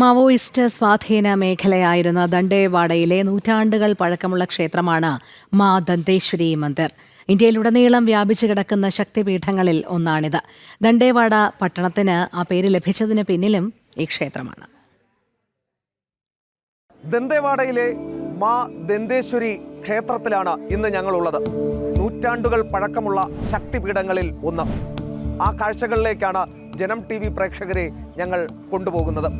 Maoist സ്വാധീന മേഖലയായിരുന്ന ദണ്ഡേവാഡയിലെ നൂറ്റാണ്ടുകൾ പഴക്കമുള്ള ക്ഷേത്രമാണ് മാ ദന്തേശ്വരി മന്ദിർ. ഇന്ത്യയിലുടനീളം വ്യാപിച്ചു കിടക്കുന്ന ശക്തിപീഠങ്ങളിൽ ഒന്നാണിത്. ദണ്ഡേവാഡ പട്ടണത്തിന് ആ പേര് ലഭിച്ചതിന് പിന്നിലും ഈ ക്ഷേത്രമാണ്. ദന്തേവാഡയിലെ മാ ദന്തേശ്വരി ക്ഷേത്രത്തിലാണ് ഇന്ന് ഞങ്ങളുള്ളത്. നൂറ്റാണ്ടുകൾ പഴക്കമുള്ള ശക്തിപീഠങ്ങളിൽ ഒന്ന്. ആ കാഴ്ചകളിലേക്കാണ് ജനം TV പ്രേക്ഷകരെ ഞങ്ങൾ കൊണ്ടുപോകുന്നത്.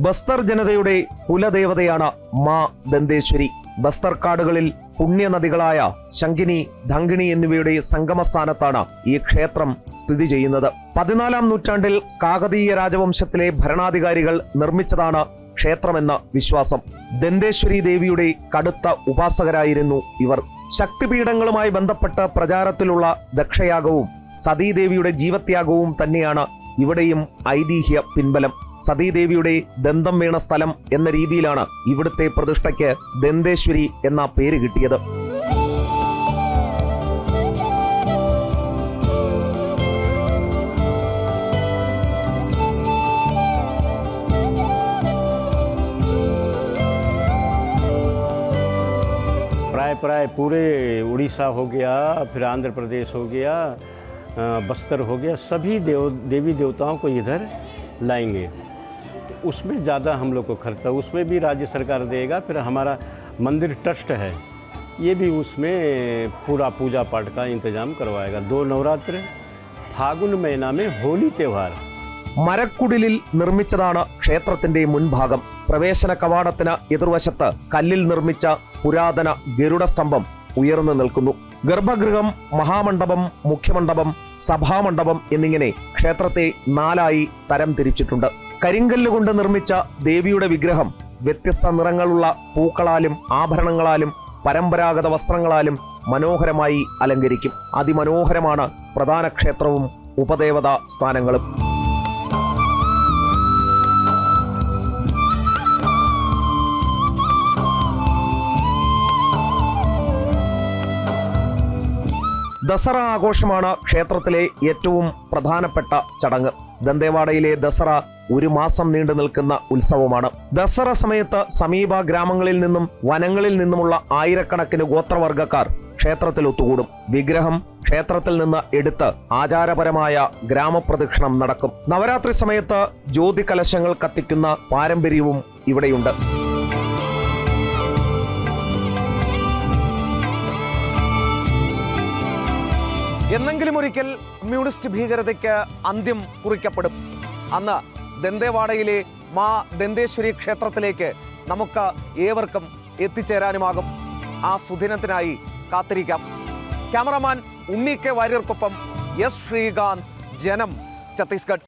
ബസ്തർ ജനതയുടെ കുലദേവതയാണ് മാ ദന്തേശ്വരി. ബസ്തർ കാടുകളിൽ പുണ്യനദികളായ ശങ്കിനി, ധങ്കിണി എന്നിവയുടെ സംഗമസ്ഥാനത്താണ് ഈ ക്ഷേത്രം സ്ഥിതി ചെയ്യുന്നത്. 14-ാം നൂറ്റാണ്ടിൽ കാകതീയ രാജവംശത്തിലെ ഭരണാധികാരികൾ നിർമ്മിച്ചതാണ് ക്ഷേത്രമെന്ന വിശ്വാസം. ദന്തേശ്വരി ദേവിയുടെ കടുത്ത ഉപാസകരായിരുന്നു ഇവർ. ശക്തിപീഠങ്ങളുമായി ബന്ധപ്പെട്ട് പ്രചാരത്തിലുള്ള ദക്ഷയാഗവും സതീദേവിയുടെ ജീവത്യാഗവും തന്നെയാണ് ഇവിടെയും ഐതിഹ്യ പിൻബലം. സതീദേവിയുടെ ദന്തം വീണ സ്ഥലം എന്ന രീതിയിലാണ് ഇവിടുത്തെ പ്രതിഷ്ഠയ്ക്ക് ദന്തേശ്വരി എന്ന പേര് കിട്ടിയത്. प्राय पूरे उड़ीसा हो गया, फिर आंध्र प्रदेश हो गया, बस्तर हो गया, सभी देवी देवताओं को इधर लाएंगे. उसमें ज़्यादा हम लोग को खर्चा, उसमें भी राज्य सरकार देगा. फिर हमारा मंदिर ट्रस्ट है, ये भी उसमें पूरा पूजा पाठ का इंतजाम करवाएगा. 2 नवरात्र, फागुन महीना में होली त्यौहार. മരക്കുടിലിൽ നിർമ്മിച്ചതാണ് ക്ഷേത്രത്തിന്റെ മുൻഭാഗം. പ്രവേശന കവാടത്തിന് എതിർവശത്ത് കല്ലിൽ നിർമ്മിച്ച പുരാതന ഗരുഡസ്തംഭം ഉയർന്നു നിൽക്കുന്നു. ഗർഭഗൃഹം, മഹാമണ്ഡപം, മുഖ്യമണ്ഡപം, സഭാമണ്ഡപം എന്നിങ്ങനെ ക്ഷേത്രത്തെ 4ആയി തരം തിരിച്ചിട്ടുണ്ട്. കരിങ്കല്ലുകൊണ്ട് നിർമ്മിച്ച ദേവിയുടെ വിഗ്രഹം വ്യത്യസ്ത നിറങ്ങളുള്ള പൂക്കളാലും ആഭരണങ്ങളാലും പരമ്പരാഗത വസ്ത്രങ്ങളാലും മനോഹരമായി അലങ്കരിക്കും. അതിമനോഹരമാണ് പ്രധാന ക്ഷേത്രവും ഉപദേവതാ സ്ഥാനങ്ങളും. ദസറ ആഘോഷമാണ് ക്ഷേത്രത്തിലെ ഏറ്റവും പ്രധാനപ്പെട്ട ചടങ്ങ്. ദന്തേവാഡയിലെ ദസറ 1 മാസം നീണ്ടു നിൽക്കുന്ന ഉത്സവമാണ്. ദസറ സമയത്ത് സമീപ ഗ്രാമങ്ങളിൽ നിന്നും വനങ്ങളിൽ നിന്നുമുള്ള ആയിരക്കണക്കിന് ഗോത്രവർഗക്കാർ ക്ഷേത്രത്തിൽ ഒത്തുകൂടും. വിഗ്രഹം ക്ഷേത്രത്തിൽ നിന്ന് എടുത്ത് ആചാരപരമായ ഗ്രാമപ്രദക്ഷിണം നടക്കും. നവരാത്രി സമയത്ത് ജ്യോതി കലശങ്ങൾ കത്തിക്കുന്ന പാരമ്പര്യവും ഇവിടെയുണ്ട്. എന്നെങ്കിലും ഒരിക്കൽ കമ്മ്യൂണിസ്റ്റ് ഭീകരതയ്ക്ക് അന്ത്യം കുറിക്കപ്പെടും. അന്ന് ദന്തേവാഡയിലെ മാ ദന്തേശ്വരി ക്ഷേത്രത്തിലേക്ക് നമുക്ക് ഏവർക്കും എത്തിച്ചേരാനുമാകും. ആ സുദിനത്തിനായി കാത്തിരിക്കാം. ക്യാമറമാൻ ഉണ്ണി കെ വാര്യർക്കൊപ്പം എസ് ശ്രീകാന്ത്, ജനം, ഛത്തീസ്ഗഡ്.